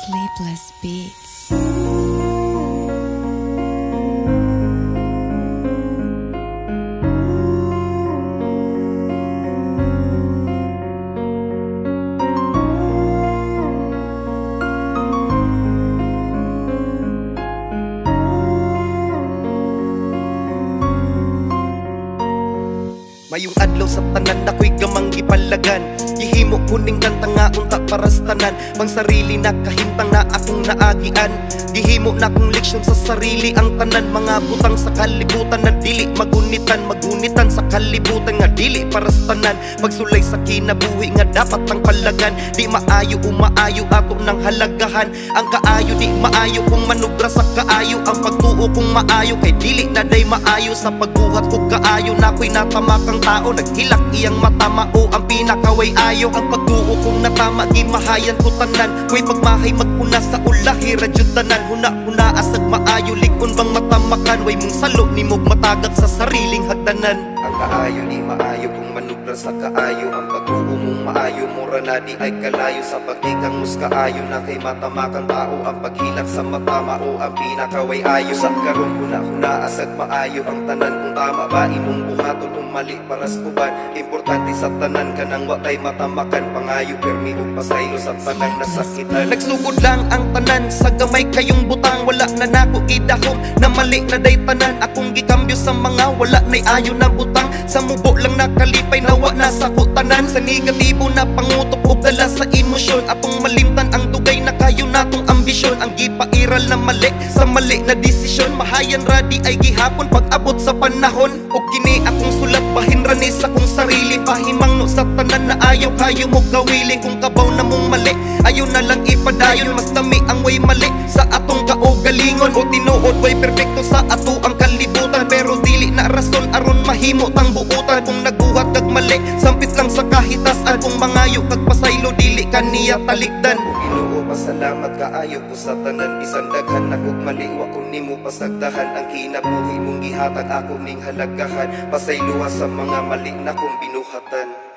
Sleepless Beats. Mayong adlaw sa tanan ako'y gamang gipalagan. Gihimo kuning kanta nga unta para sa tanan. Pang sarili na kahintang na akong naagian. Gihimo na akong leksyon sa sarili ang tanan. Mga butang sa kalibutan na dili magunitan. Magunitan sa kalibutan nga dili para sa tanan. Pagsulay sa kinabuhi nga dapat ang palagan. Di maayo umaayo ako ng halagahan. Ang kaayo di maayo kung manubra sa kaayo. Ang pagtuo kung maayo kay dili na day maayo. Sa pagbuhat ko kaayo na ako'y natamakang tao. Naghilak iyang matama o ang pinakaway ayo. Ang pagtuo kong natama gimahayan ko tanan. Way pagmahay magpuna sa ulahi radyo tanan. Huna asag maayo likon bang matamakan. Way mong salo ni mog matagak sa sariling hagdanan. Ang kaayo di maayo kung manubra sa kaayo. Ang pagtuo mong maayo mura na di ay kalayo. Sa pagtikang mus kaayo na kay matamakan tao. Ang paghilak sa matama o ang pinakaway ayo. Sa karon huna asag maayo ang tanan. Kung tama ba imong buhaton o mali para sa uban. Importante sa tanan ka nang watay matamakan. Pangayo permi o pasaylo sa tanang nasakitan. Nagsugod lang ang tanan sa gamay kayong butang. Wala na nako idahom na mali na day tanan. Akong gikambyo sa mga wala nay ayo na butang. Sa mubo lang nakalipay nawa na sa kutanan. Sa negatibo na pangutok o dala sa emosyon. Atong malimtan ang dugay na kayo natong ambisyon. Ang gipairal na mali sa mali na desisyon. Mahayan radi ay gihapon pag abot sa panahon. O kini akong sulat bahin rani sa kong sarili. Pahimang no sa tanan na ayaw kayo mo gawiling. Kung kabaw na mong mali ayaw na lang ipadayon. Mas dami ang way mali sa atong kaugalingon. O tinuod way perfecto sa ato ang kalibutan. Pero dili na rason aron mahimo tang buutan. Kung naguhat kag mali sampit lang sa kahitasan. Kung mangayo kag pasaylo dili ka niya talikdan. O Ginoo pasalamat kaayo ko sa tanan. Bisan daghan na kog mali wa ko nimo pasagdahan. Ang kinabuhi mong gihatag ako ning halagahan. Pasayloa sa mga mali na kong binuhatan.